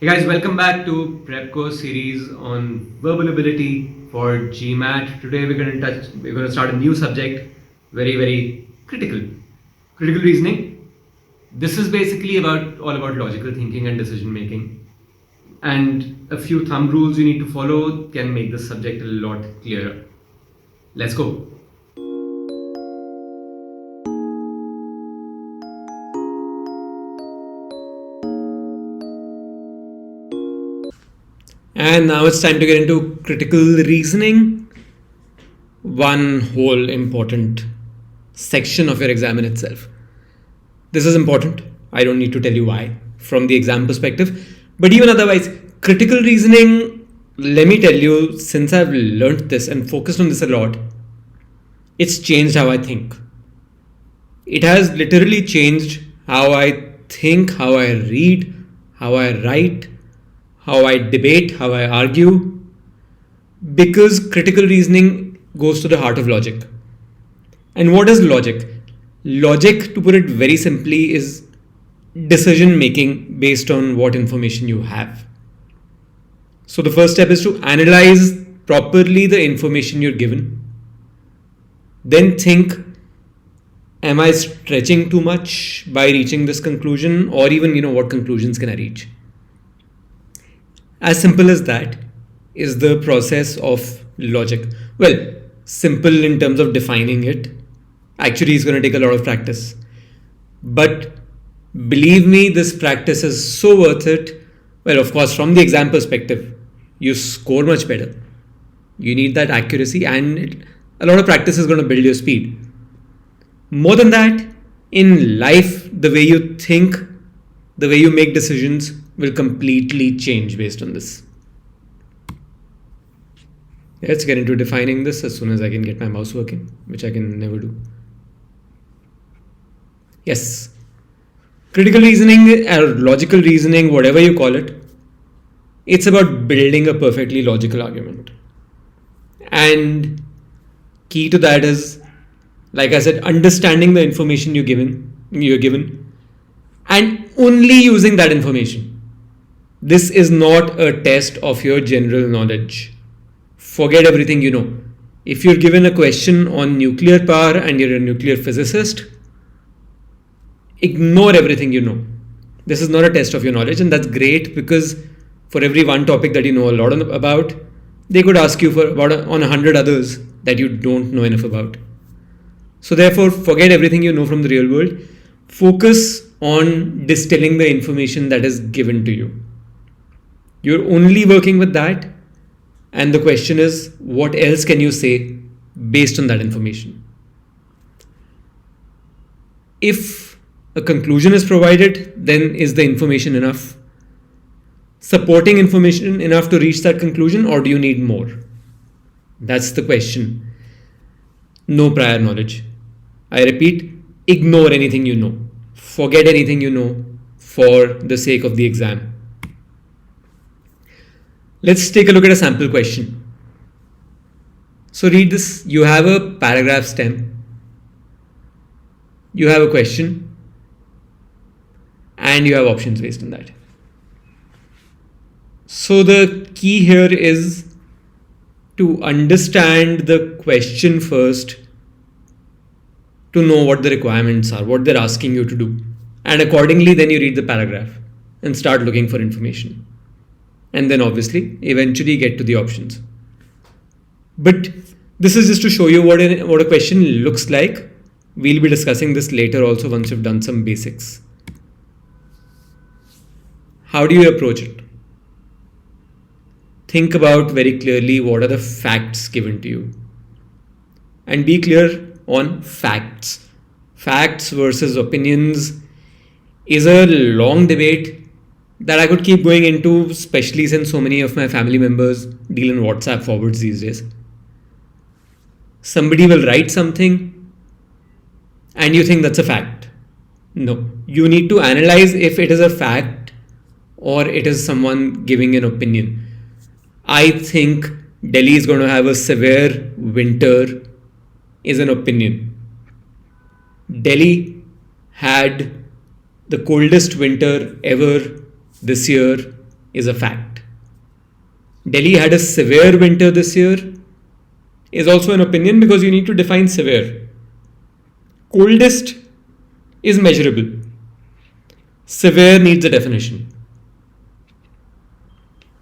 Hey guys, welcome back to Prep Course series on verbal ability for GMAT. Today we're going to start a new subject, very critical. Critical reasoning. This is basically all about logical thinking and decision making. And a few thumb rules you need to follow can make this subject a lot clearer. Let's go. And now it's time to get into critical reasoning, one whole important section of your exam in itself. This is important. I don't need to tell you why from the exam perspective. But even otherwise, critical reasoning, let me tell you, since I've learned this and focused on this a lot, it's changed how I think. It has literally changed how I think, how I read, how I write, how I debate, how I argue, because critical reasoning goes to the heart of logic. And what is logic? Logic, to put it very simply, is decision making based on what information you have. So the first step is to analyze properly the information you're given. Then think, am I stretching too much by reaching this conclusion? Or even, what conclusions can I reach? As simple as that is the process of logic. Well, simple in terms of defining it. Actually, it's going to take a lot of practice. But believe me, this practice is so worth it. Well, of course, from the exam perspective, you score much better. You need that accuracy, and a lot of practice is going to build your speed. More than that, in life, the way you think, the way you make decisions will completely change based on this. Let's get into defining this as soon as I can get my mouse working, which I can never do. Yes. Critical reasoning or logical reasoning, whatever you call it, it's about building a perfectly logical argument. And key to that is, like I said, understanding the information you're given, and only using that information. This is not a test of your general knowledge. Forget everything you know. If you're given a question on nuclear power and you're a nuclear physicist, ignore everything you know. This is not a test of your knowledge, and that's great because for every one topic that you know a lot about, they could ask you for about on 100 others that you don't know enough about. So therefore, forget everything you know from the real world. Focus on distilling the information that is given to you. You're only working with that, and the question is, what else can you say based on that information? If a conclusion is provided, then is the information enough? Supporting information enough to reach that conclusion, or do you need more? That's the question. No prior knowledge. I repeat, ignore anything you know. Forget anything you know for the sake of the exam. Let's take a look at a sample question. So read this. You have a paragraph stem. You have a question. And you have options based on that. So the key here is to understand the question first, to know what the requirements are, what they're asking you to do. And accordingly, then you read the paragraph and start looking for information. And then obviously, eventually get to the options. But this is just to show you what a question looks like. We'll be discussing this later also once you've done some basics. How do you approach it? Think about very clearly what are the facts given to you. And be clear on facts. Facts versus opinions is a long debate that I could keep going into, especially since so many of my family members deal in WhatsApp forwards these days. Somebody will write something and you think that's a fact. No, you need to analyze if it is a fact or it is someone giving an opinion. I think Delhi is going to have a severe winter is an opinion. Delhi had the coldest winter ever this year is a fact. Delhi had a severe winter this year is also an opinion because you need to define severe. Coldest is measurable. Severe needs a definition.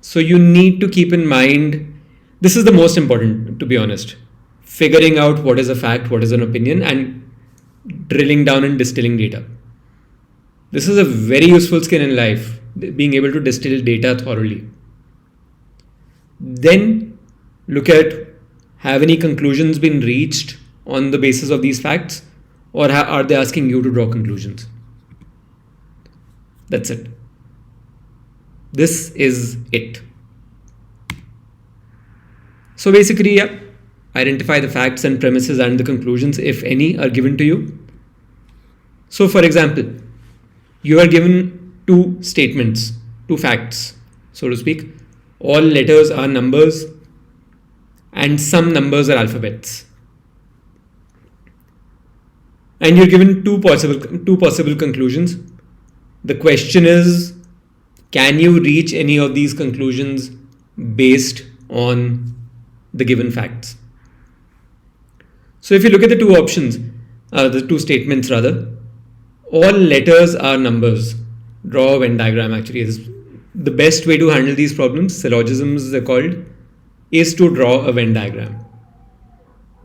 So you need to keep in mind, this is the most important, to be honest, figuring out what is a fact, what is an opinion, and drilling down and distilling data. This is a very useful skill in life, being able to distill data thoroughly. Then look at, have any conclusions been reached on the basis of these facts, or are they asking you to draw conclusions? That's it. This is it. So basically, yeah, identify the facts and premises and the conclusions, if any, are given to you. So for example, you are given two statements, two facts, so to speak. All letters are numbers and some numbers are alphabets. And you're given two possible conclusions. The question is, can you reach any of these conclusions based on the given facts? So if you look at the two options, the two statements rather, all letters are numbers. Draw a Venn diagram actually is the best way to handle these problems, syllogisms they're called, is to draw a Venn diagram.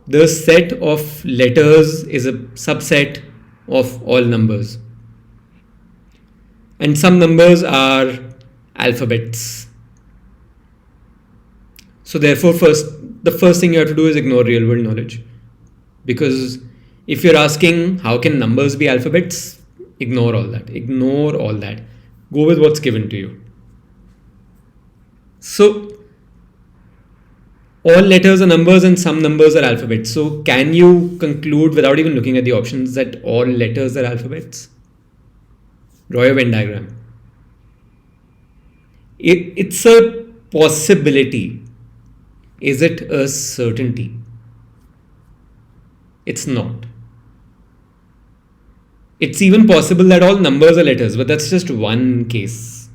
The set of letters is a subset of all numbers. And some numbers are alphabets. So therefore, the first thing you have to do is ignore real world knowledge. Because if you're asking how can numbers be alphabets, ignore all that. Ignore all that. Go with what's given to you. So all letters are numbers and some numbers are alphabets. So can you conclude without even looking at the options that all letters are alphabets? Draw a Venn diagram. It's a possibility. Is it a certainty? It's not. It's even possible that all numbers are letters, but that's just one case.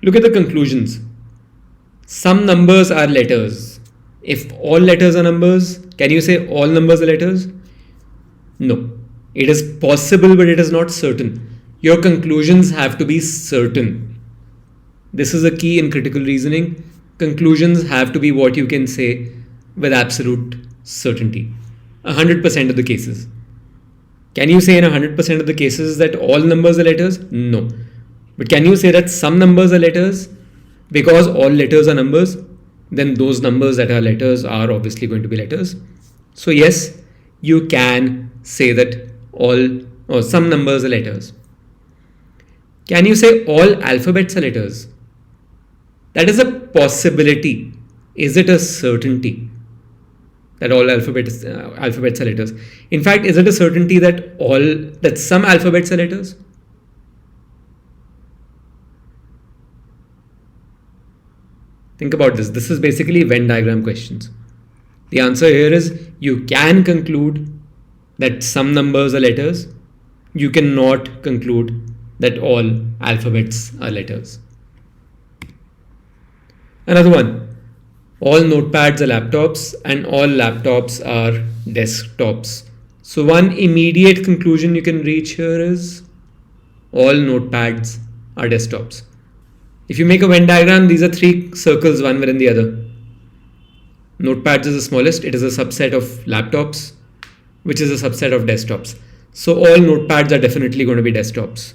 Look at the conclusions. Some numbers are letters. If all letters are numbers, can you say all numbers are letters? No. It is possible, but it is not certain. Your conclusions have to be certain. This is a key in critical reasoning. Conclusions have to be what you can say with absolute certainty. 100% of the cases. Can you say in 100% of the cases that all numbers are letters? No. But can you say that some numbers are letters? Because all letters are numbers, then those numbers that are letters are obviously going to be letters. So yes, you can say that all or some numbers are letters. Can you say all alphabets are letters? That is a possibility. Is it a certainty that all alphabets are letters? In fact, is it a certainty that some alphabets are letters? Think about this. This is basically Venn diagram questions. The answer here is you can conclude that some numbers are letters. You cannot conclude that all alphabets are letters. Another one. All notepads are laptops and all laptops are desktops. So one immediate conclusion you can reach here is all notepads are desktops. If you make a Venn diagram, these are three circles, one within the other. Notepads is the smallest. It is a subset of laptops, which is a subset of desktops. So all notepads are definitely going to be desktops.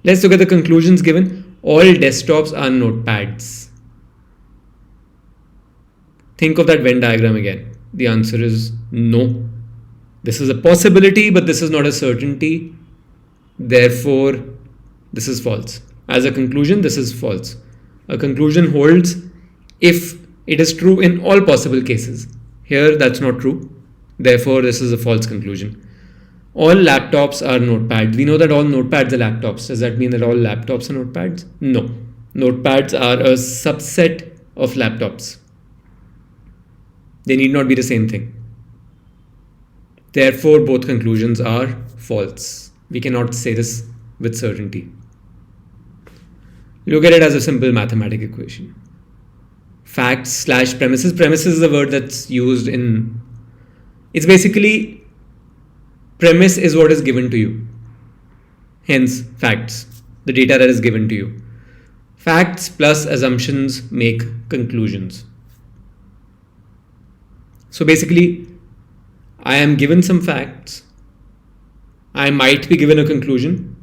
Let's look at the conclusions given. All desktops are notepads. Think of that Venn diagram again. The answer is no. This is a possibility, but this is not a certainty. Therefore, this is false. As a conclusion, this is false. A conclusion holds if it is true in all possible cases. Here, that's not true. Therefore, this is a false conclusion. All laptops are notepads. We know that all notepads are laptops. Does that mean that all laptops are notepads? No. Notepads are a subset of laptops. They need not be the same thing. Therefore, both conclusions are false. We cannot say this with certainty. Look at it as a simple mathematical equation. Facts slash premises. Premises is a word that's used in, it's basically, premise is what is given to you. Hence, facts, the data that is given to you. Facts plus assumptions make conclusions. So basically, I am given some facts. I might be given a conclusion.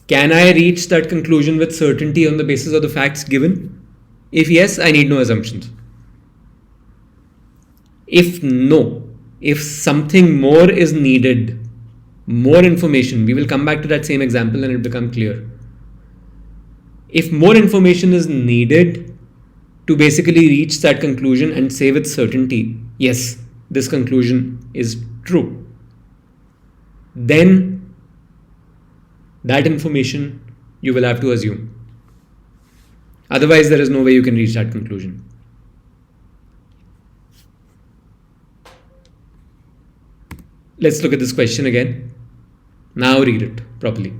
Can I reach that conclusion with certainty on the basis of the facts given? If yes, I need no assumptions. If no, if something more is needed, more information, we will come back to that same example and it will become clear. If more information is needed to basically reach that conclusion and say with certainty, yes, this conclusion is true, then that information you will have to assume. Otherwise, there is no way you can reach that conclusion. Let's look at this question again. Now read it properly.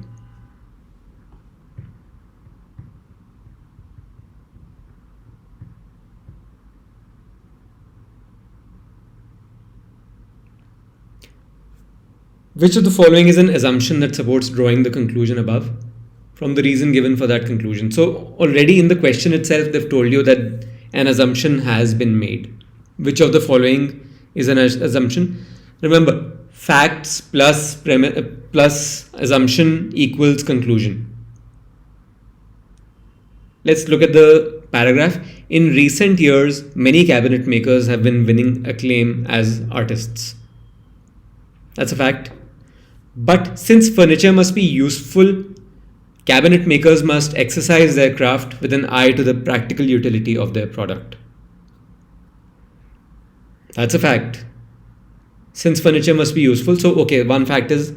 Which of the following is an assumption that supports drawing the conclusion above from the reason given for that conclusion? So already in the question itself, they've told you that an assumption has been made. Which of the following is an assumption? Remember, facts plus assumption equals conclusion. Let's look at the paragraph. In recent years, many cabinet makers have been winning acclaim as artists. That's a fact. But since furniture must be useful, cabinet makers must exercise their craft with an eye to the practical utility of their product. That's a fact. Since furniture must be useful, so okay, one fact is,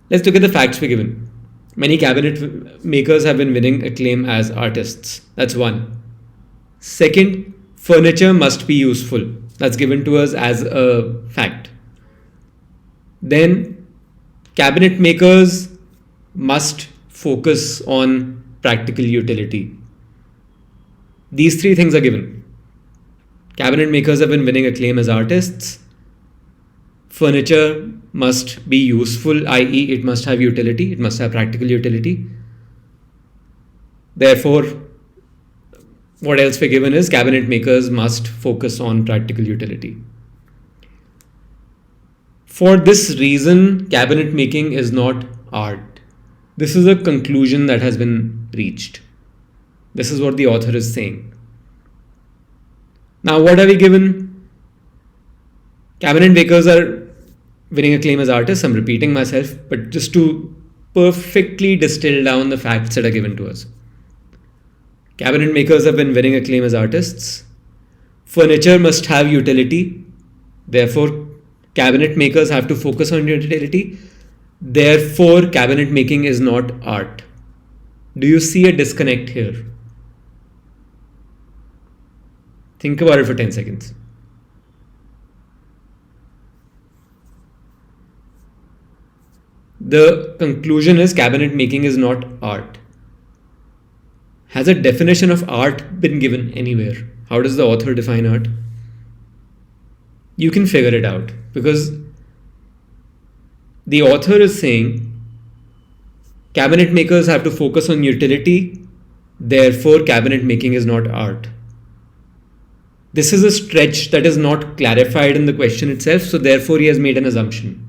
let's look at the facts we're given. Many cabinet makers have been winning acclaim as artists. That's one. Second, furniture must be useful. That's given to us as a fact. Then, cabinet makers must focus on practical utility. These three things are given. Cabinet makers have been winning acclaim as artists. Furniture must be useful, i.e., it must have utility, it must have practical utility. Therefore, what else we're given is cabinet makers must focus on practical utility. For this reason, cabinet making is not art. This is a conclusion that has been reached. This is what the author is saying. Now, what are we given? Cabinet makers are winning acclaim as artists. I'm repeating myself, but just to perfectly distill down the facts that are given to us. Cabinet makers have been winning acclaim as artists. Furniture must have utility. Therefore, cabinet makers have to focus on utility. Therefore, cabinet making is not art. Do you see a disconnect here? Think about it for 10 seconds. The conclusion is cabinet making is not art. Has a definition of art been given anywhere? How does the author define art? You can figure it out because the author is saying cabinet makers have to focus on utility, therefore cabinet making is not art. This is a stretch that is not clarified in the question itself, so therefore he has made an assumption.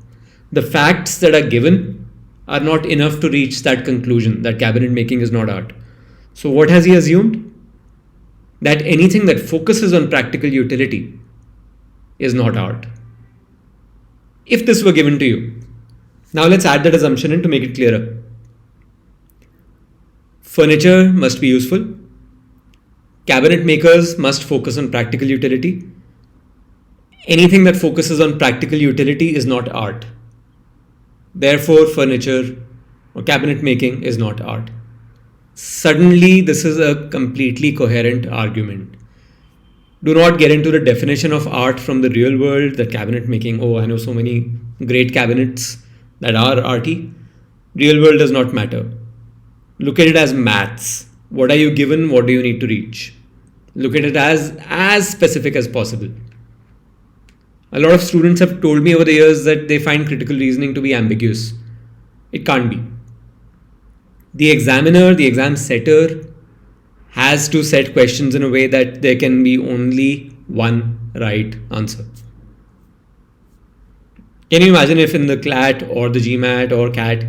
The facts that are given are not enough to reach that conclusion that cabinet making is not art. So what has he assumed? That anything that focuses on practical utility is not art. If this were given to you. Now let's add that assumption in to make it clearer. Furniture must be useful. Cabinet makers must focus on practical utility. Anything that focuses on practical utility is not art. Therefore, furniture or cabinet making is not art. Suddenly, this is a completely coherent argument. Do not get into the definition of art from the real world, that cabinet making, oh, I know so many great cabinets that are arty. Real world does not matter. Look at it as maths. What are you given? What do you need to reach? Look at it as specific as possible. A lot of students have told me over the years that they find critical reasoning to be ambiguous. It can't be. The examiner, the exam setter, has to set questions in a way that there can be only one right answer. Can you imagine if in the CLAT or the GMAT or CAT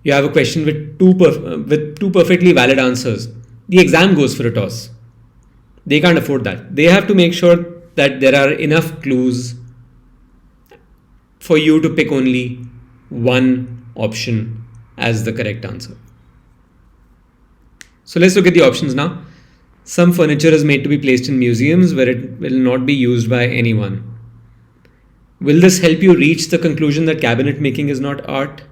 you have a question with two perfectly valid answers? The exam goes for a toss. They can't afford that. They have to make sure that there are enough clues for you to pick only one option as the correct answer. So let's look at the options now. Some furniture is made to be placed in museums where it will not be used by anyone. Will this help you reach the conclusion that cabinet making is not art?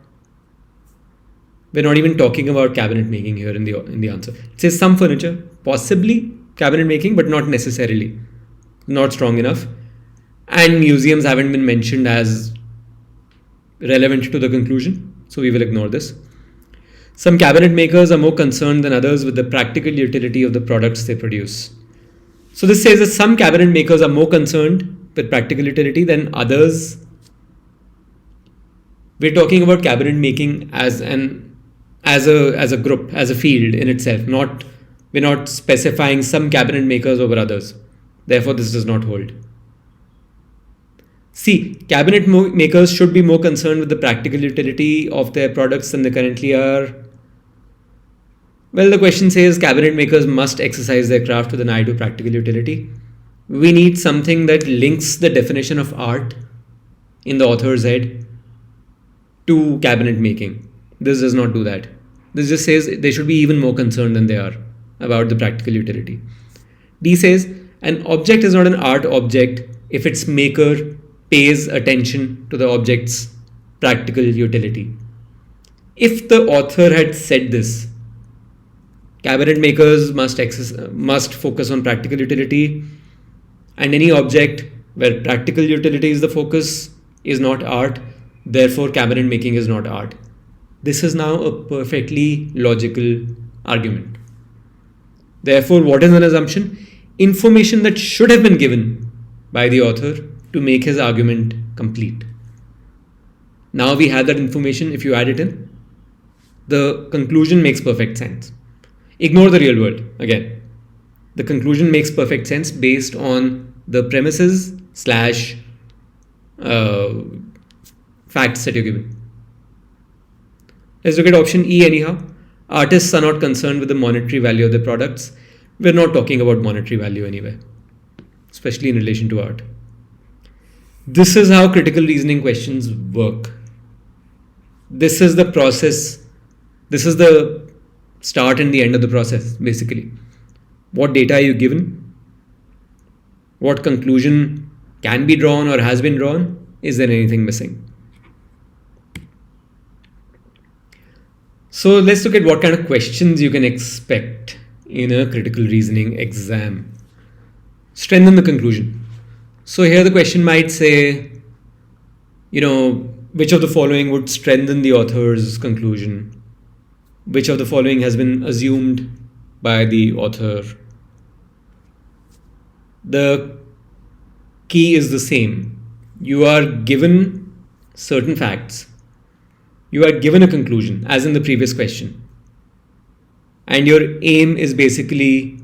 We're not even talking about cabinet making here in the answer. It says some furniture, possibly cabinet making, but not necessarily. Not strong enough. And museums haven't been mentioned as relevant to the conclusion, so we will ignore this. Some cabinet makers are more concerned than others with the practical utility of the products they produce. So this says that some cabinet makers are more concerned with practical utility than others. We're talking about cabinet making as a group, as a field in itself. We're not specifying some cabinet makers over others. Therefore, this does not hold. C. Cabinet makers should be more concerned with the practical utility of their products than they currently are. Well, the question says cabinet makers must exercise their craft with an eye to practical utility. We need something that links the definition of art in the author's head to cabinet making. This does not do that. This just says they should be even more concerned than they are about the practical utility. D says an object is not an art object if its maker pays attention to the object's practical utility. If the author had said this, cabinet makers must focus on practical utility, and any object where practical utility is the focus is not art, therefore cabinet making is not art. This is now a perfectly logical argument. Therefore, what is an assumption? Information that should have been given by the author to make his argument complete. Now we have that information. If you add it in, the conclusion makes perfect sense. Ignore the real world again. The conclusion makes perfect sense based on the premises / facts that you're given. Let's look at option E anyhow. Artists are not concerned with the monetary value of their products. We're not talking about monetary value anyway, especially in relation to art. This is how critical reasoning questions work. This is the process. This is the start and the end of the process, basically. What data are you given? What conclusion can be drawn or has been drawn? Is there anything missing? So let's look at what kind of questions you can expect in a critical reasoning exam. Strengthen the conclusion. So here the question might say, which of the following would strengthen the author's conclusion? Which of the following has been assumed by the author? The key is the same. You are given certain facts. You are given a conclusion, as in the previous question. And your aim is basically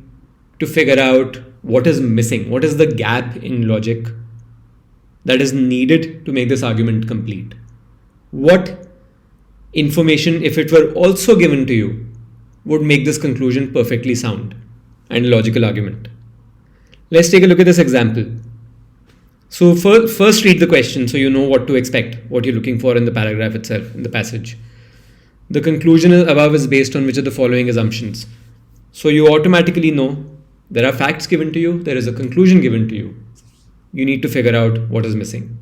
to figure out what is missing, what is the gap in logic that is needed to make this argument complete. What information, if it were also given to you, would make this conclusion perfectly sound and logical argument. Let's take a look at this example. So first read the question so you know what to expect, what you're looking for in the paragraph itself, in the passage. The conclusion above is based on which of the following assumptions. So you automatically know there are facts given to you, there is a conclusion given to you. You need to figure out what is missing.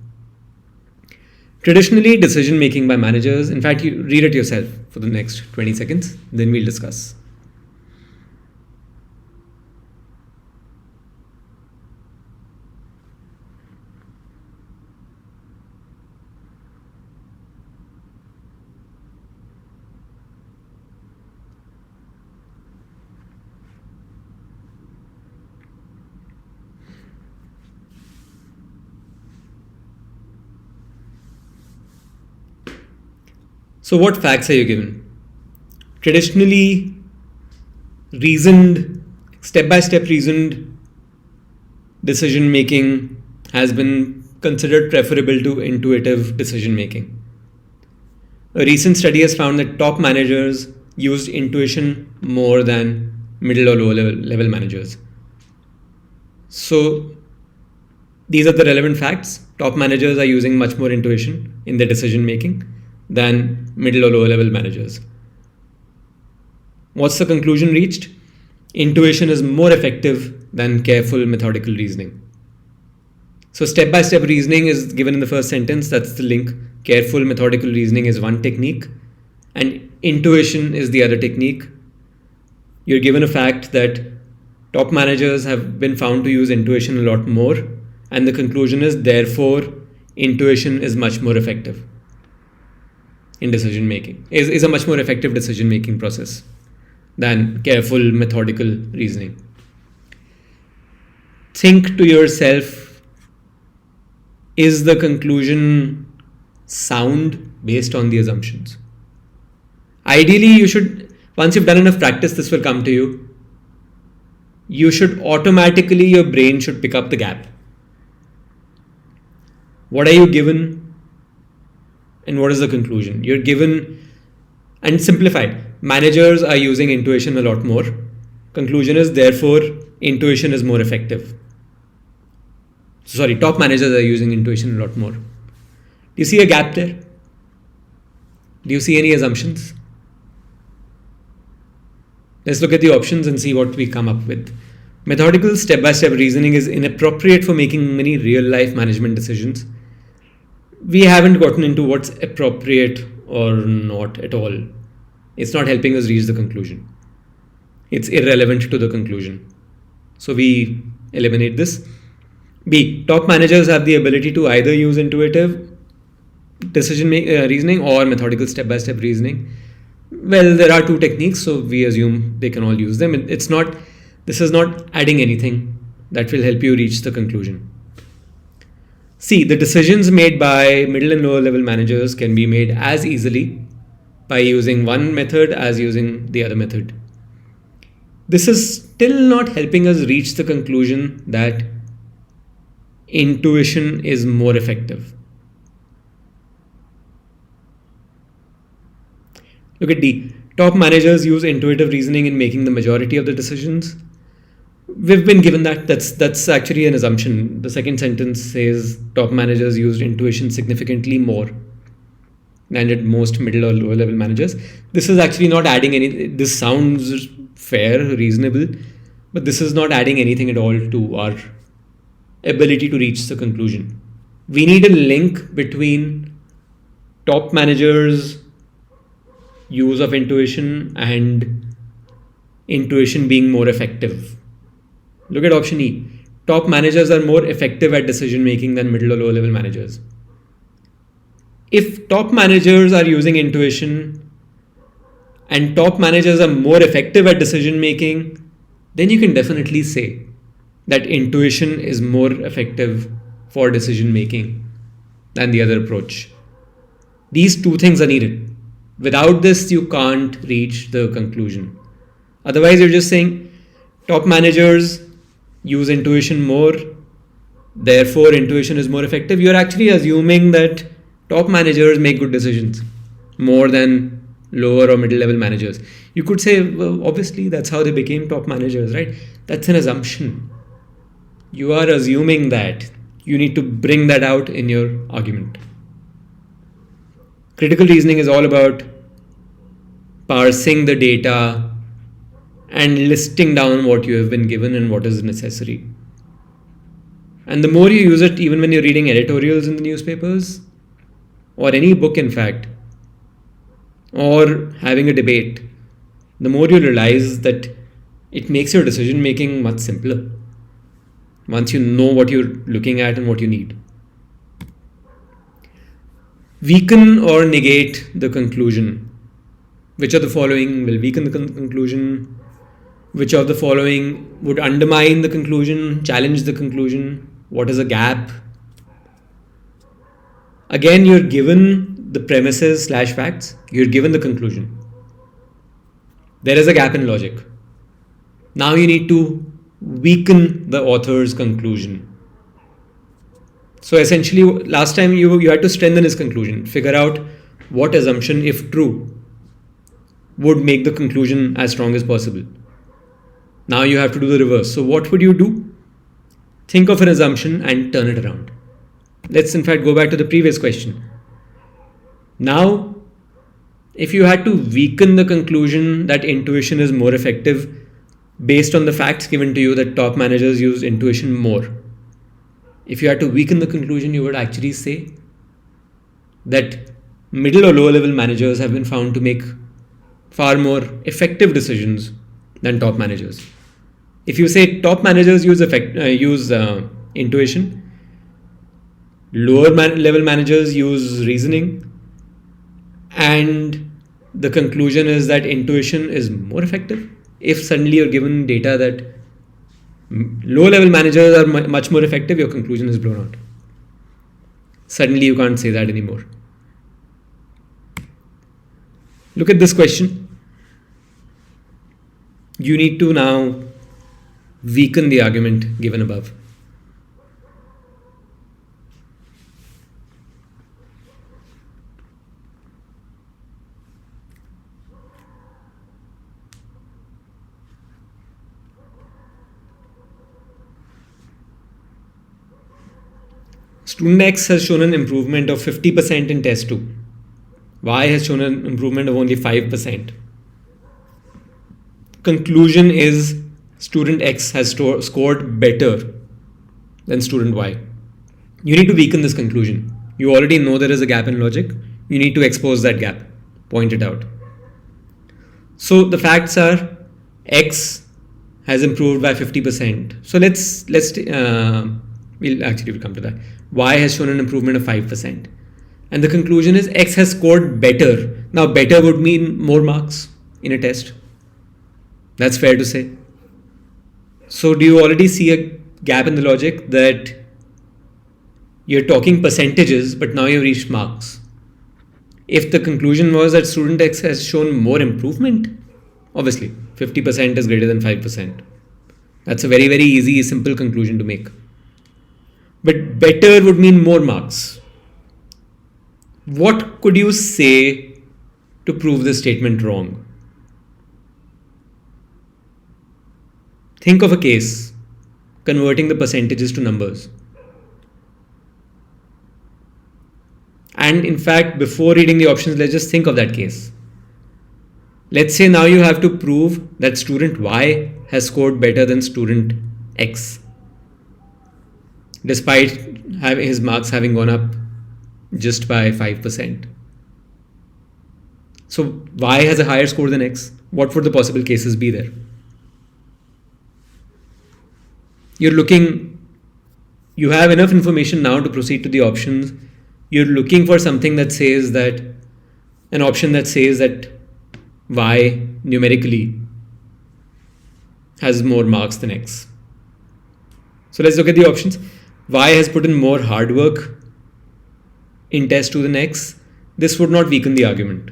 Traditionally, decision making by managers, in fact, you read it yourself for the next 20 seconds, then we'll discuss. So what facts are you given? Traditionally, step-by-step reasoned decision making has been considered preferable to intuitive decision making. A recent study has found that top managers used intuition more than middle or lower level managers. So these are the relevant facts. Top managers are using much more intuition in their decision making than middle or lower level managers. What's the conclusion reached? Intuition is more effective than careful methodical reasoning. So step-by-step reasoning is given in the first sentence. That's the link. Careful methodical reasoning is one technique and intuition is the other technique. You're given a fact that top managers have been found to use intuition a lot more, and the conclusion is therefore intuition is much more effective in decision making, is a much more effective decision making process than careful methodical reasoning. Think to yourself, is the conclusion sound based on the assumptions? Ideally, you should, once you've done enough practice, this will come to you. You should automatically, your brain should pick up the gap. What are you given and what is the conclusion? You're given, and simplified, managers are using intuition a lot more. Conclusion is therefore intuition is more effective. Sorry, top managers are using intuition a lot more. Do you see a gap there? Do you see any assumptions? Let's look at the options and see what we come up with. Methodical step-by-step reasoning is inappropriate for making many real-life management decisions. We haven't gotten into what's appropriate or not at all. It's not helping us reach the conclusion. It's irrelevant to the conclusion. So we eliminate this. B, top managers have the ability to either use intuitive reasoning or methodical step-by-step reasoning. Well, there are two techniques, so we assume they can all use them. This is not adding anything that will help you reach the conclusion. C, the decisions made by middle and lower level managers can be made as easily by using one method as using the other method. This is still not helping us reach the conclusion that intuition is more effective. Look at D. Top managers use intuitive reasoning in making the majority of the decisions. We've been given that. That's actually an assumption. The second sentence says top managers used intuition significantly more than did most middle or lower level managers. This is actually not adding any. This sounds fair, reasonable, but this is not adding anything at all to our ability to reach the conclusion. We need a link between top managers' use of intuition and intuition being more effective. Look at option E. Top managers are more effective at decision making than middle or lower level managers. If top managers are using intuition and top managers are more effective at decision making, then you can definitely say that intuition is more effective for decision making than the other approach. These two things are needed. Without this, you can't reach the conclusion. Otherwise, you're just saying top managers use intuition more, therefore intuition is more effective. You're actually assuming that top managers make good decisions more than lower or middle level managers. You could say, well, obviously that's how they became top managers, right? That's an assumption. You are assuming that. You need to bring that out in your argument. Critical reasoning is all about parsing the data and listing down what you have been given and what is necessary. And the more you use it, even when you're reading editorials in the newspapers, or any book in fact, or having a debate, the more you realize that it makes your decision making much simpler once you know what you're looking at and what you need. Weaken or negate the conclusion. Which of the following will weaken the conclusion? Which of the following would undermine the conclusion, challenge the conclusion? What is a gap? Again, you're given the premises / facts, you're given the conclusion. There is a gap in logic. Now you need to weaken the author's conclusion. So essentially, last time you had to strengthen his conclusion, figure out what assumption, if true, would make the conclusion as strong as possible. Now you have to do the reverse. So what would you do? Think of an assumption and turn it around. Let's in fact go back to the previous question. Now, if you had to weaken the conclusion that intuition is more effective based on the facts given to you that top managers use intuition more, if you had to weaken the conclusion, you would actually say that middle or lower level managers have been found to make far more effective decisions than top managers. If you say top managers use intuition, lower level managers use reasoning, and the conclusion is that intuition is more effective, if suddenly you're given data that low level managers are much more effective, your conclusion is blown out. Suddenly you can't say that anymore. Look at this question. You need to now weaken the argument given above. Student X has shown an improvement of 50% in test 2. Y has shown an improvement of only 5%. Conclusion is student X has scored better than student Y. You need to weaken this conclusion. You already know there is a gap in logic. You need to expose that gap, point it out. So the facts are X has improved by 50%. So we'll come to that. Y has shown an improvement of 5%. And the conclusion is X has scored better. Now, better would mean more marks in a test. That's fair to say. So, do you already see a gap in the logic that you're talking percentages, but now you've reached marks? If the conclusion was that student X has shown more improvement, obviously 50% is greater than 5%. That's a very, very easy, simple conclusion to make. But better would mean more marks. What could you say to prove this statement wrong? Think of a case, converting the percentages to numbers. And in fact, before reading the options, let's just think of that case. Let's say now you have to prove that student Y has scored better than student X, despite his marks having gone up just by 5%. So Y has a higher score than X. What would the possible cases be there? You have enough information now to proceed to the options. You're looking for something that says that, an option that says that Y numerically has more marks than X. So let's look at the options. Y has put in more hard work in test 2 than X. This would not weaken the argument.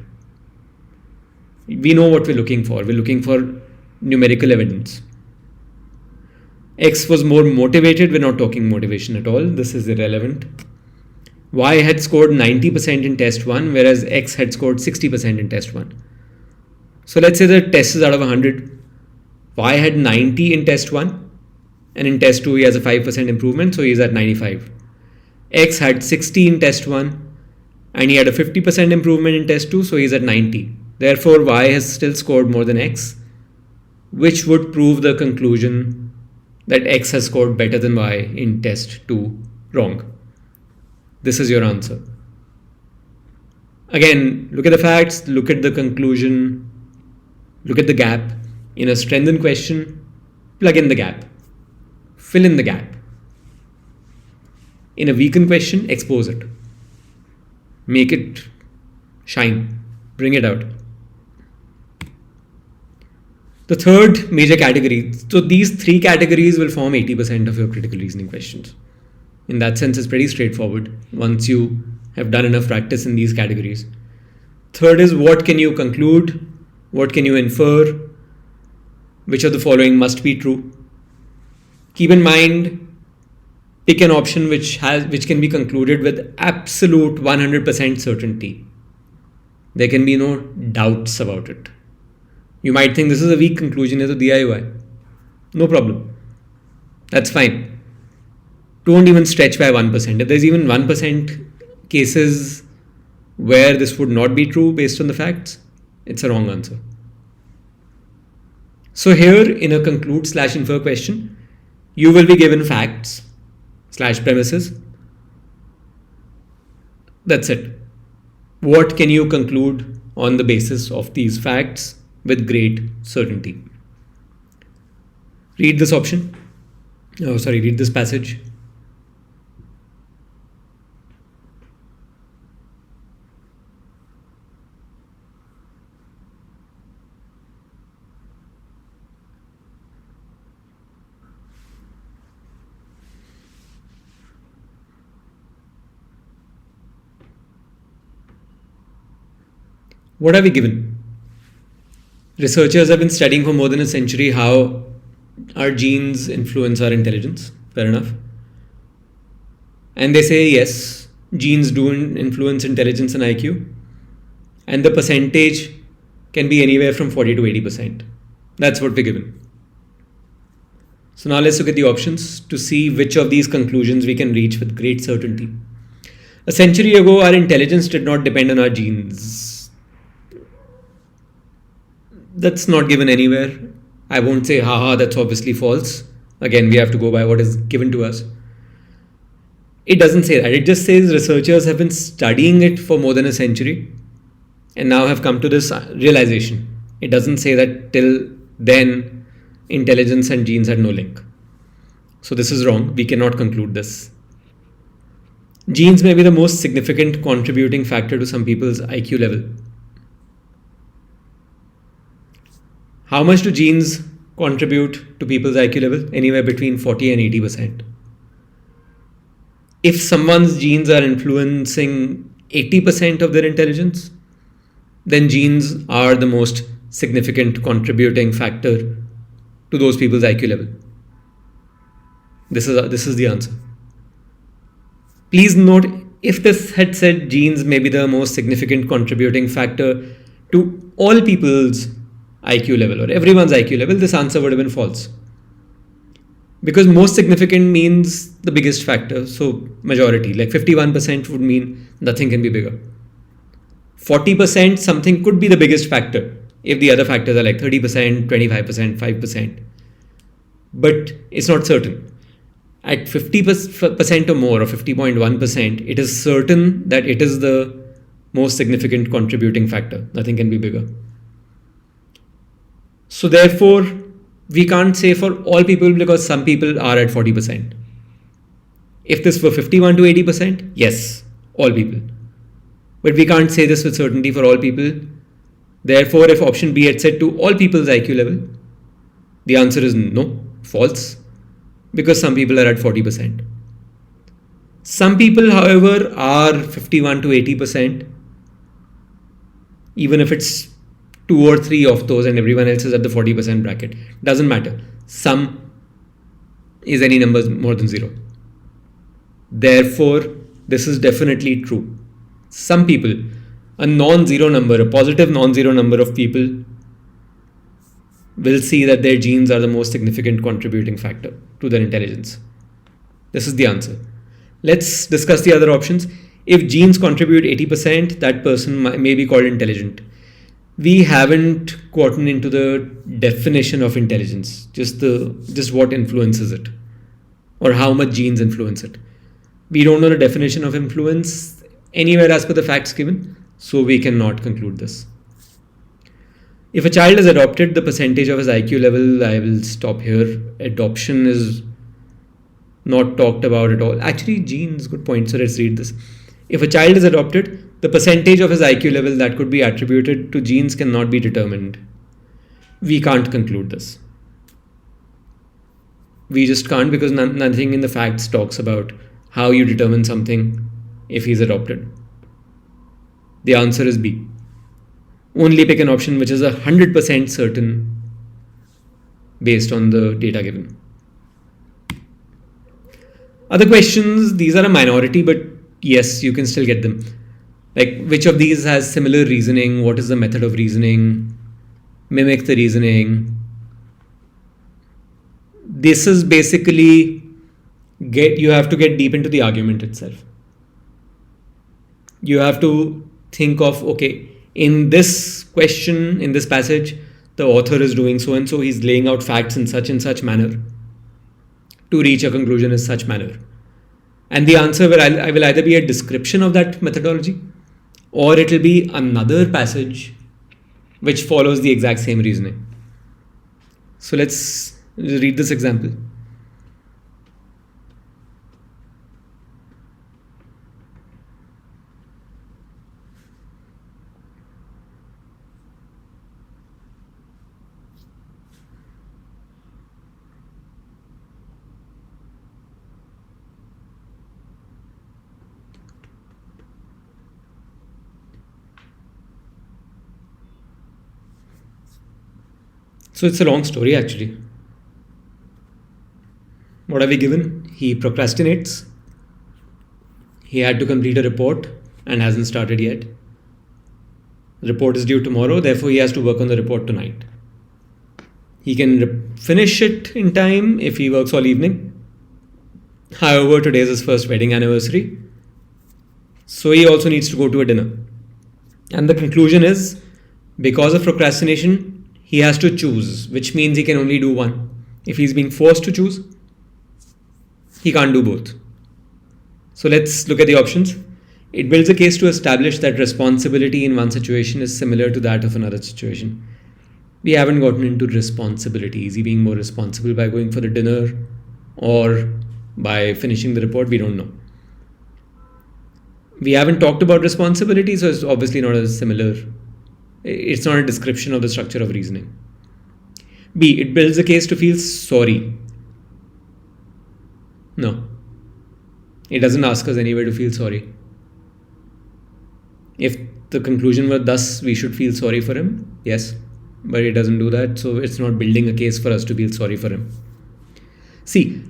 We know what we're looking for. We're looking for numerical evidence. X was more motivated. We're not talking motivation at all. This is irrelevant. Y had scored 90% in test 1, whereas X had scored 60% in test 1. So let's say the test is out of 100. Y had 90 in test 1, and in test 2 he has a 5% improvement, so he's at 95. X had 60 in test 1, and he had a 50% improvement in test 2, so he's at 90. Therefore, Y has still scored more than X, which would prove the conclusion that X has scored better than Y in test 2 wrong. This is your answer. Again, look at the facts, look at the conclusion, look at the gap. In a strengthened question, plug in the gap, fill in the gap. In a weakened question, expose it, make it shine, bring it out. The third major category, so these three categories will form 80% of your critical reasoning questions. In that sense, it's pretty straightforward once you have done enough practice in these categories. Third is, what can you conclude? What can you infer? Which of the following must be true? Keep in mind, pick an option which can be concluded with absolute 100% certainty. There can be no doubts about it. You might think this is a weak conclusion, is a DIY. No problem. That's fine. Don't even stretch by 1%. If there's even 1% cases where this would not be true based on the facts, it's a wrong answer. So here, in a conclude/infer question, you will be given facts/premises. That's it. What can you conclude on the basis of these facts with great certainty? Read this read this passage. What are we given? Researchers have been studying for more than a century how our genes influence our intelligence. Fair enough. And they say, yes, genes do influence intelligence and IQ. And the percentage can be anywhere from 40 to 80%. That's what we're given. So now let's look at the options to see which of these conclusions we can reach with great certainty. A century ago, our intelligence did not depend on our genes. That's not given anywhere. I won't say, haha, that's obviously false. Again, we have to go by what is given to us. It doesn't say that. It just says researchers have been studying it for more than a century and now have come to this realization. It doesn't say that till then intelligence and genes had no link. So this is wrong. We cannot conclude this. Genes may be the most significant contributing factor to some people's IQ level. How much do genes contribute to people's IQ level? Anywhere between 40 and 80%. If someone's genes are influencing 80% of their intelligence, then genes are the most significant contributing factor to those people's IQ level. This is the answer. Please note, if this had said genes may be the most significant contributing factor to all people's IQ level or everyone's IQ level, this answer would have been false. Because most significant means the biggest factor, so majority, like 51% would mean nothing can be bigger. 40% something could be the biggest factor if the other factors are like 30%, 25%, 5%. But it's not certain. At 50% or more, or 50.1%, it is certain that it is the most significant contributing factor. Nothing can be bigger. So therefore, we can't say for all people because some people are at 40%. If this were 51 to 80%, yes, all people. But we can't say this with certainty for all people. Therefore, if option B had said to all people's IQ level, the answer is no, false, because some people are at 40%. Some people, however, are 51 to 80%, even if it's 2 or 3 of those and everyone else is at the 40% bracket. Doesn't matter. Sum is any number more than 0. Therefore, this is definitely true. Some people, a non-zero number, a positive non-zero number of people will see that their genes are the most significant contributing factor to their intelligence. This is the answer. Let's discuss the other options. If genes contribute 80%, that person may be called intelligent. We haven't gotten into the definition of intelligence, just what influences it or how much genes influence it. We don't know the definition of influence anywhere as per the facts given, so we cannot conclude this. If a child is adopted, the percentage of his IQ level, I will stop here. Adoption is not talked about at all. Actually, genes, good point. So let's read this. If a child is adopted, the percentage of his IQ level that could be attributed to genes cannot be determined. We can't conclude this. We just can't, because nothing in the facts talks about how you determine something if he's adopted. The answer is B. Only pick an option which is 100% certain based on the data given. Other questions, these are a minority, but yes, you can still get them. Like, which of these has similar reasoning? What is the method of reasoning? Mimic the reasoning. This is basically you have to get deep into the argument itself. You have to think of, okay, in this question, in this passage, the author is doing so and so, he's laying out facts in such and such manner to reach a conclusion in such manner. And the answer will either be a description of that methodology, or it will be another passage which follows the exact same reasoning. So let's read this example. So it's a long story actually. What are we given? He procrastinates. He had to complete a report and hasn't started yet. The report is due tomorrow, therefore he has to work on the report tonight. He can finish it in time if he works all evening. However, today is his first wedding anniversary, so he also needs to go to a dinner. And the conclusion is, because of procrastination, he has to choose, which means he can only do one. If he's being forced to choose, he can't do both. So let's look at the options. It builds a case to establish that responsibility in one situation is similar to that of another situation. We haven't gotten into responsibility. Is he being more responsible by going for the dinner or by finishing the report? We don't know. We haven't talked about responsibility, so it's obviously not as similar. It's not a description of the structure of reasoning. B, it builds a case to feel sorry. No. It doesn't ask us anywhere to feel sorry. If the conclusion were thus we should feel sorry for him, yes, but it doesn't do that, so it's not building a case for us to feel sorry for him. C,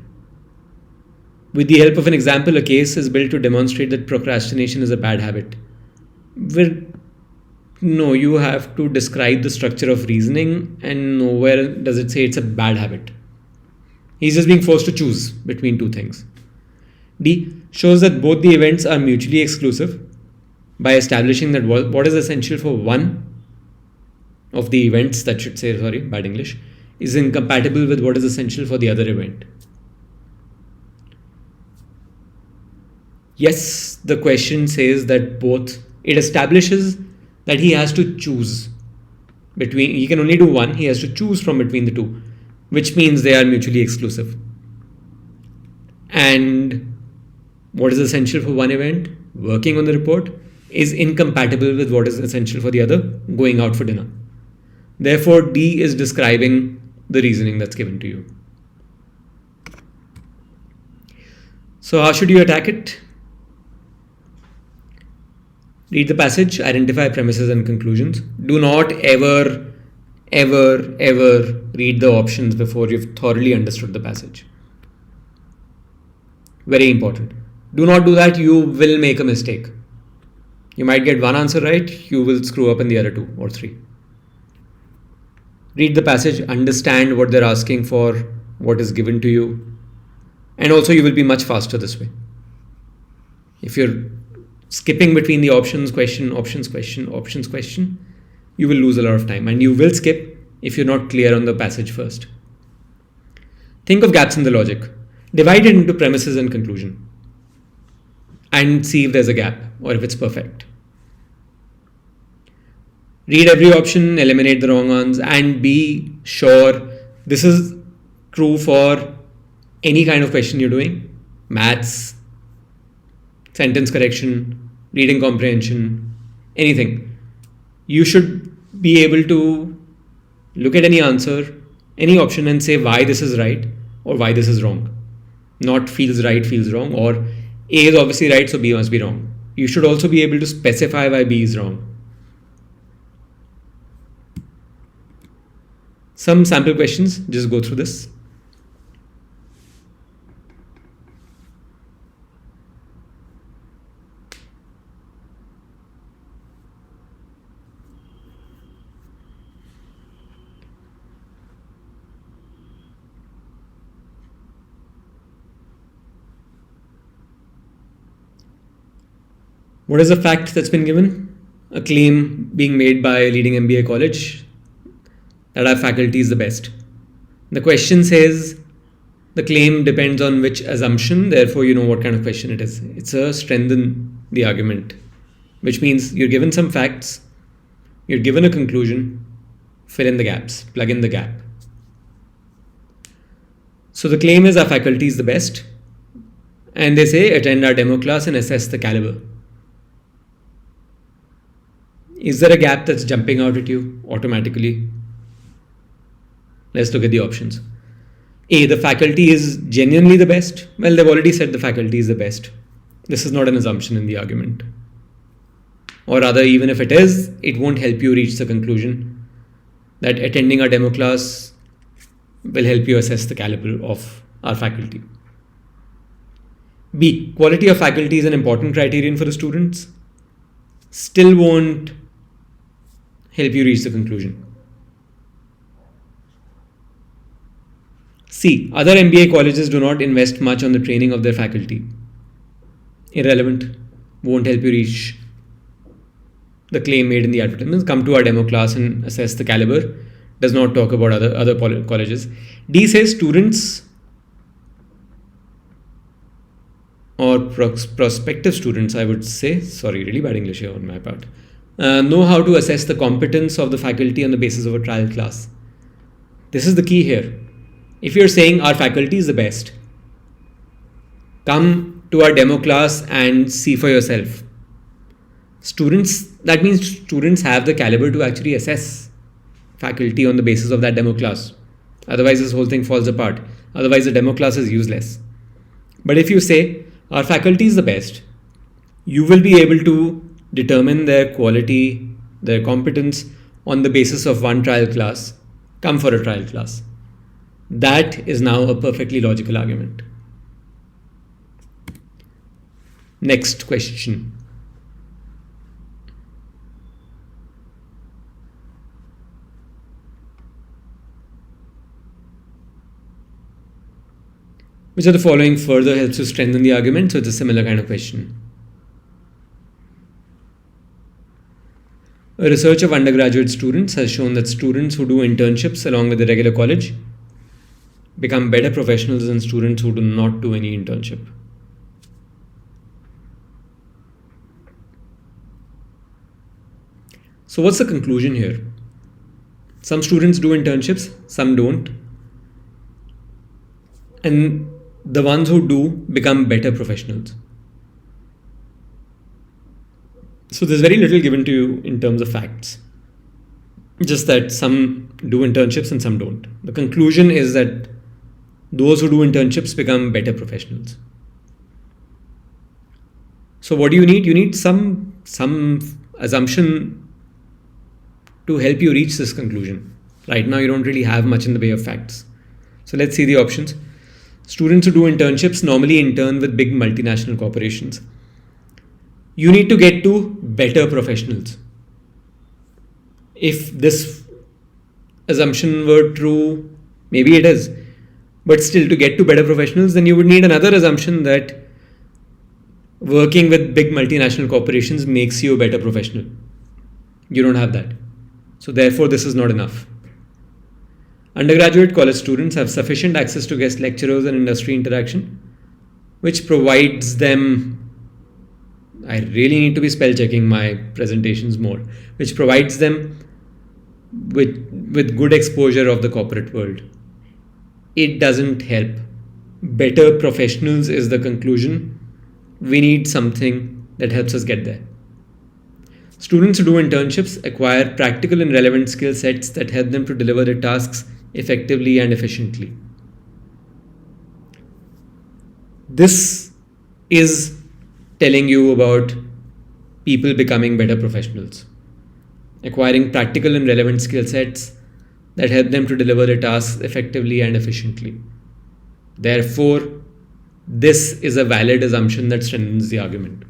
with the help of an example, a case is built to demonstrate that procrastination is a bad habit. No, you have to describe the structure of reasoning, and nowhere does it say it's a bad habit. He's just being forced to choose between two things. D, shows that both the events are mutually exclusive by establishing that what is essential for one of the events, that should say, sorry, bad English, is incompatible with what is essential for the other event. Yes, the question says that it establishes that he has to choose between, he can only do one, he has to choose from between the two, which means they are mutually exclusive. And what is essential for one event, working on the report, is incompatible with what is essential for the other, going out for dinner. Therefore, D is describing the reasoning that's given to you. So how should you attack it? Read the passage, identify premises and conclusions. Do not ever read the options before you've thoroughly understood the passage. Very important. Do not do that, you will make a mistake. You might get one answer right, you will screw up in the other two or three. Read the passage, understand what they're asking for, what is given to you, and also you will be much faster this way. If you're skipping between the options question, you will lose a lot of time, and you will skip if you're not clear on the passage first. Think of gaps in the logic. Divide it into premises and conclusion and see if there's a gap or if it's perfect. Read every option, eliminate the wrong ones, and be sure this is true for any kind of question you're doing. Maths, sentence correction, reading comprehension, anything. You should be able to look at any answer, any option, and say why this is right or why this is wrong. Not feels right, feels wrong, or A is obviously right, so B must be wrong. you should also be able to specify why B is wrong. Some sample questions, just go through this. What is a fact that's been given? A claim being made by a leading MBA college that our faculty is the best. The question says the claim depends on which assumption, therefore you know what kind of question it is. It's a strengthen the argument, which means you're given some facts, you're given a conclusion, fill in the gaps, plug in the gap. So the claim is our faculty is the best, and they say attend our demo class and assess the caliber. Is there a gap that's jumping out at you automatically? Let's look at the options. A, the faculty is genuinely the best. Well, they've already said the faculty is the best. This is not an assumption in the argument. Or rather, even if it is, it won't help you reach the conclusion that attending our demo class will help you assess the caliber of our faculty. B, quality of faculty is an important criterion for the students. Still won't help you reach the conclusion. C, other MBA colleges do not invest much on the training of their faculty. Irrelevant, won't help you reach the claim made in the advertisements. Come to our demo class and assess the caliber. Does not talk about other colleges. D says students or prospective students, I would say, sorry, really bad English here on my part, know how to assess the competence of the faculty on the basis of a trial class. This is the key here. If you're saying our faculty is the best, come to our demo class and see for yourself. Students, that means students have the caliber to actually assess faculty on the basis of that demo class. Otherwise, this whole thing falls apart. Otherwise, the demo class is useless. But if you say our faculty is the best, you will be able to determine their quality, their competence on the basis of one trial class. Come for a trial class. That is now a perfectly logical argument. Next question. Which of the following further helps to strengthen the argument? So it's a similar kind of question. A research of undergraduate students has shown that students who do internships along with the regular college become better professionals than students who do not do any internship. So what's the conclusion here? Some students do internships, some don't. And the ones who do become better professionals. So there's very little given to you in terms of facts. Just that some do internships and some don't. The conclusion is that those who do internships become better professionals. So what do you need? You need some assumption to help you reach this conclusion. Right now you don't really have much in the way of facts. So let's see the options. Students who do internships normally intern with big multinational corporations. You need to get to better professionals. If this assumption were true, maybe it is. But still, to get to better professionals, then you would need another assumption that working with big multinational corporations makes you a better professional. You don't have that. So therefore, this is not enough. Undergraduate college students have sufficient access to guest lecturers and industry interaction, which provides them, I really need to be spell checking my presentations more, which provides them with good exposure of the corporate world. It doesn't help. Better professionals is the conclusion. We need something that helps us get there. Students who do internships acquire practical and relevant skill sets that help them to deliver their tasks effectively and efficiently. This is telling you about people becoming better professionals, acquiring practical and relevant skill sets that help them to deliver their tasks effectively and efficiently. Therefore, this is a valid assumption that strengthens the argument.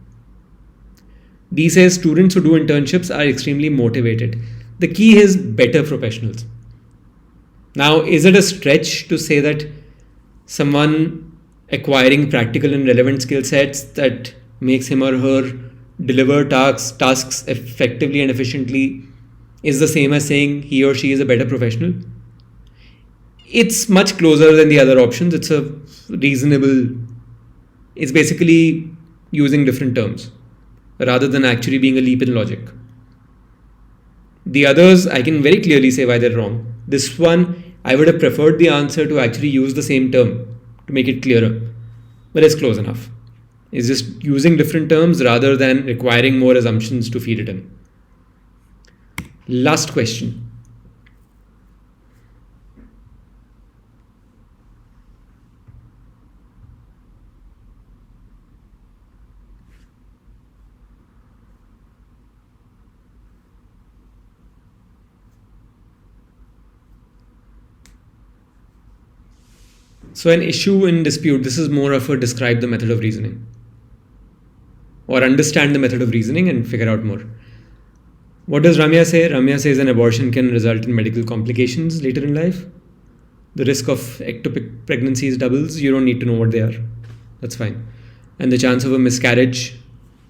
D says students who do internships are extremely motivated. The key is better professionals. Now, is it a stretch to say that someone acquiring practical and relevant skill sets that makes him or her deliver tasks effectively and efficiently is the same as saying he or she is a better professional? It's much closer than the other options. It's basically using different terms rather than actually being a leap in logic. The others, I can very clearly say why they're wrong. This one, I would have preferred the answer to actually use the same term to make it clearer, but it's close enough. It's just using different terms rather than requiring more assumptions to feed it in. Last question. So an issue in dispute, this is more of a describe the method of reasoning or understand the method of reasoning and figure out more. What does Ramya say? Ramya says an abortion can result in medical complications later in life. The risk of ectopic pregnancies doubles. You don't need to know what they are. That's fine. And the chance of a miscarriage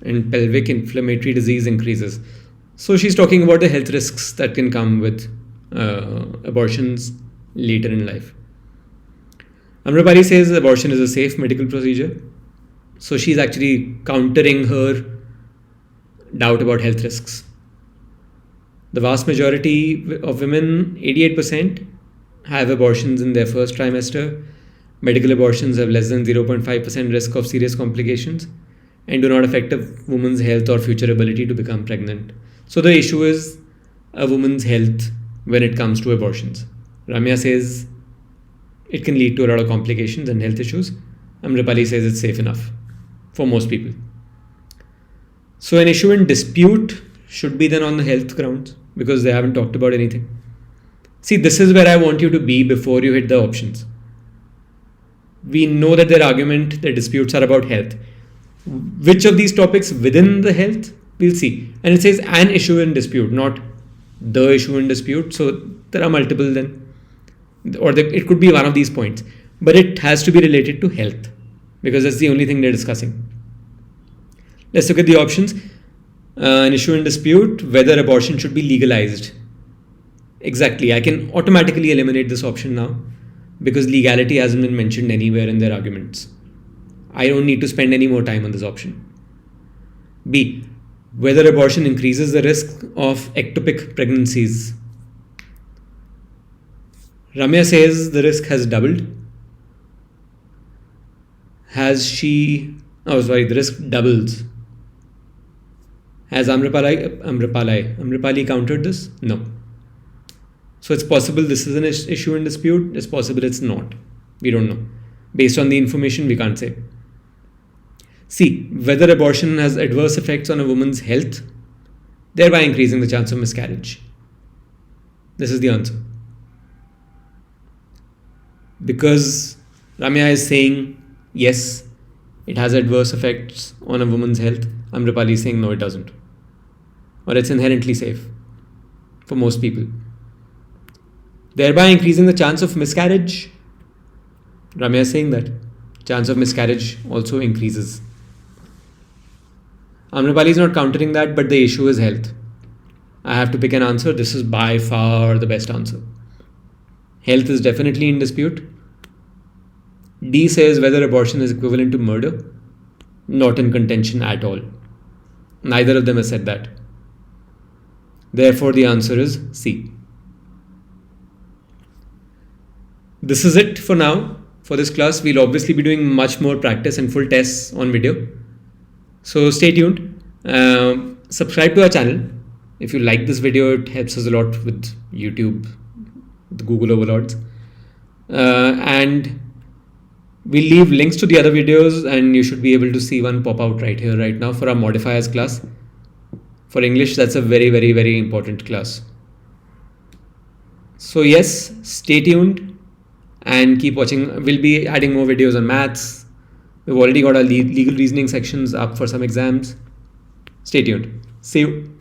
and pelvic inflammatory disease increases. So she's talking about the health risks that can come with abortions later in life. Amrapali says abortion is a safe medical procedure. So she's actually countering her doubt about health risks. The vast majority of women, 88%, have abortions in their first trimester. Medical abortions have less than 0.5% risk of serious complications and do not affect a woman's health or future ability to become pregnant. So the issue is a woman's health when it comes to abortions. Ramya says it can lead to a lot of complications and health issues. Amrapali says it's safe enough for most people. So an issue in dispute should be then on the health grounds because they haven't talked about anything. See, this is where I want you to be before you hit the options. We know that their argument, their disputes are about health. Which of these topics within the health? We'll see. And it says an issue in dispute, not the issue in dispute. So there are multiple then. It could be one of these points. But it has to be related to health because that's the only thing they're discussing. Let's look at the options. An issue in dispute, whether abortion should be legalized. Exactly. I can automatically eliminate this option now because legality hasn't been mentioned anywhere in their arguments. I don't need to spend any more time on this option. B, whether abortion increases the risk of ectopic pregnancies. Ramya says the risk has doubled. The risk doubles. Has Amrapali countered this? No. So it's possible this is an issue in dispute. It's possible it's not. We don't know. Based on the information, we can't say. C, whether abortion has adverse effects on a woman's health, thereby increasing the chance of miscarriage. This is the answer. Because Ramya is saying, yes, it has adverse effects on a woman's health. Amrapali is saying, no, it doesn't. Or it's inherently safe for most people. Thereby increasing the chance of miscarriage. Ramya is saying that chance of miscarriage also increases. Amrapali is not countering that, but the issue is health. I have to pick an answer. This is by far the best answer. Health is definitely in dispute. D says whether abortion is equivalent to murder. Not in contention at all. Neither of them has said that. Therefore, the answer is C. This is it for now. For this class, we'll obviously be doing much more practice and full tests on video. So stay tuned. Subscribe to our channel. If you like this video, it helps us a lot with YouTube, the Google overlords. And we'll leave links to the other videos and you should be able to see one pop out right here, right now for our modifiers class. For English, that's a very, very, very important class. So yes, stay tuned and keep watching. We'll be adding more videos on maths. We've already got our legal reasoning sections up for some exams. Stay tuned. See you.